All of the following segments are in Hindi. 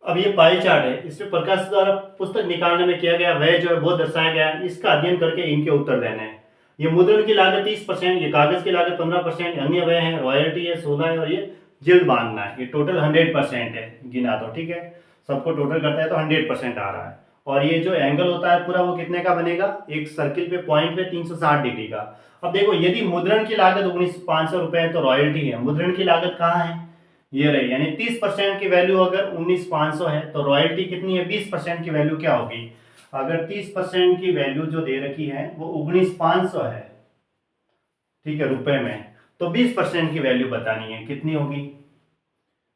अब ये पाई चार्ट है, इसमें प्रकाश द्वारा पुस्तक निकालने में किया गया व्यय जो है वो दर्शाया गया है। इसका अध्ययन करके इनके उत्तर देने हैं। ये मुद्रण की लागत 30%, ये कागज की लागत 15%, अन्य व्यय है, रॉयल्टी है 16 है, और ये जिल्द बांधना है। ये टोटल 100% है, गिना दो, ठीक है। सबको टोटल करता है तो 100% आ रहा है। और ये जो एंगल होता है पूरा वो कितने का बनेगा, एक सर्किल पे पॉइंट पे 360 डिग्री का। अब देखो, यदि मुद्रण की लागत 19,500 रुपए है तो रॉयल्टी है, मुद्रण की लागत कहाँ है, ये रही, यानी 30% की वैल्यू अगर 19,500 है तो रॉयल्टी कितनी है, 20% की वैल्यू क्या होगी। अगर 30% की वैल्यू जो दे रखी है वो 19,500 है, ठीक है, रुपए में, तो 20% की वैल्यू बतानी है, कितनी होगी।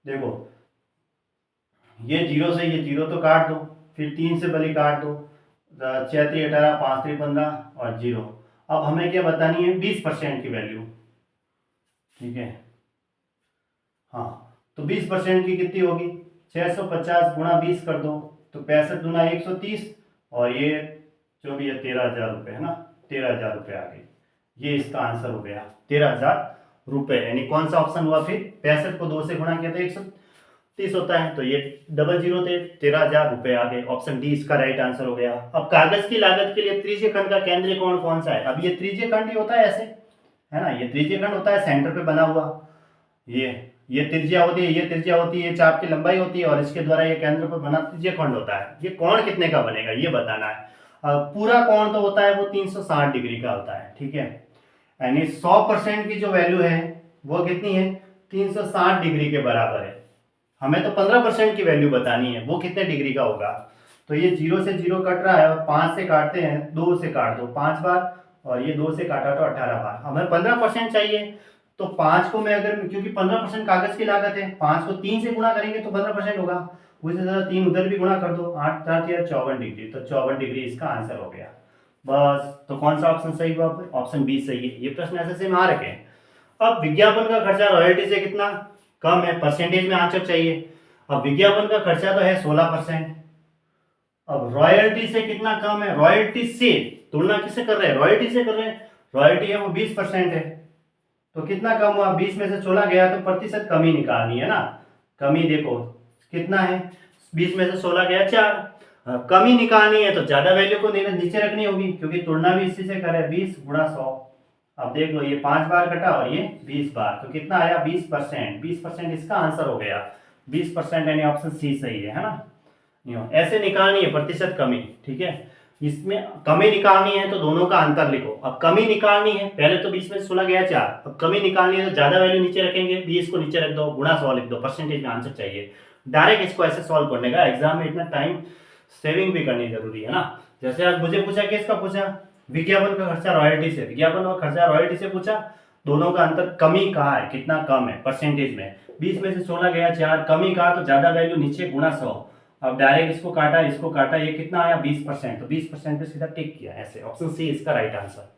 देखो, ये जीरो से ये जीरो तो काट दो, फिर 3 से बली काट दो, 6 3 18, 5 3 15 और जीरो। अब हमें क्या बतानी है, 20% की वैल्यू, ठीक है। हाँ, तो 20% की कितनी होगी, 650 गुणा 20 कर दो, तो 65 गुना 130, और ये जो भी है 13,000 रुपये है ना, 13,000 रुपये आ गई। ये इसका आंसर हो गया 13,000 रुपये। यानी कौन सा ऑप्शन हुआ फिर, 65 को 2 से गुणा किया तो 130 होता है, तो ये डबल जीरो थे, 13,000 रुपये आ गए। ऑप्शन डी इसका राइट आंसर हो गया। अब कागज की लागत के लिए त्रिज्य खंड का केंद्रीय कोण कौन सा है। अब ये त्रिज्य खंड ही होता है ऐसे, है ना, ये त्रिज्य खंड होता है सेंटर पे बना हुआ। ये त्रिज्या होती है, ये त्रिज्या होती है, ये चाप की लंबाई होती है, और इसके द्वारा ये केंद्र पर बना त्रिज्य खंड होता है। ये कोण कितने का बनेगा ये बताना है। पूरा कोण तो होता है वो 360 डिग्री का होता है, ठीक है। यानी 100% की जो वैल्यू है वो कितनी है, 360 डिग्री के बराबर है। हमें तो 15% की वैल्यू बतानी है, वो कितने डिग्री का होगा। तो ये 0 से 0 कट रहा है, और 5 से काटते हैं, 2 से काट दो 5 बार, और ये 2 से काटा तो 18 बार। हमें 15% चाहिए, तो 5 को मैं अगर, क्योंकि 15% कागज की लागत है, 5 को 3 से गुणा करेंगे तो 15% होगा, उसी तरह 3 उधर भी गुणा कर दो, 8 4 54 डिग्री, तो 54 डिग्री इसका आंसर हो गया। बस, तो कौन सा ऑप्शन सही हुआ, ऑप्शन बी सही है। ये प्रश्न ऐसे में आ रखे हैं। अब विज्ञापन का खर्चा रॉयल्टी से कितना कम है, परसेंटेज में आंसर चाहिए। अब विज्ञापन का खर्चा तो है 16%, अब रॉयल्टी से कितना कम है, रॉयल्टी से तुलना किससे कर रहे हैं, रॉयल्टी से कर रहे हैं, रॉयल्टी है वो 20% है, तो कितना कम हुआ, 20 में से 16 गया तो प्रतिशत कमी निकालनी है ना। कमी देखो कितना है, 20 में से 16 गया 4, कमी निकालनी है तो ज्यादा वैल्यू को नीचे रखनी होगी, क्योंकि तुलना भी इसी से करे, 20 गुणा 100। अब देख लो, ये 5 बार कटा और ये 20 बार, तो कितना आया 20%। 20% इसका आंसर हो गया 20%, यानी ऑप्शन सी सही है ना। ऐसे निकालनी है प्रतिशत कमी, ठीक है। इसमें कमी निकालनी है तो दोनों का अंतर लिखो। अब कमी निकालनी है, पहले तो 20 में 16 गया 4, अब कमी निकालनी है तो ज्यादा वैल्यू नीचे रखेंगे, 20 को नीचे रख दो, गुणा 100 लिख दो, परसेंटेज में आंसर चाहिए। डायरेक्ट इसको ऐसे सॉल्व करने का, एग्जाम में इतना टाइम सेविंग भी करनी जरूरी है ना। जैसे आज मुझे पूछा, किसका पूछा, विज्ञापन का खर्चा रॉयल्टी से, विज्ञापन और खर्चा रॉयल्टी से पूछा, दोनों का अंतर कमी कहा है, कितना कम है परसेंटेज में, 20 में से 16 गया 4, कमी कहा तो ज्यादा वैल्यू नीचे, गुणा 100। अब डायरेक्ट इसको काटा, ये कितना आया 20%, तो 20% पे सीधा टिक किया, ऐसे ऑप्शन सी इसका राइट आंसर।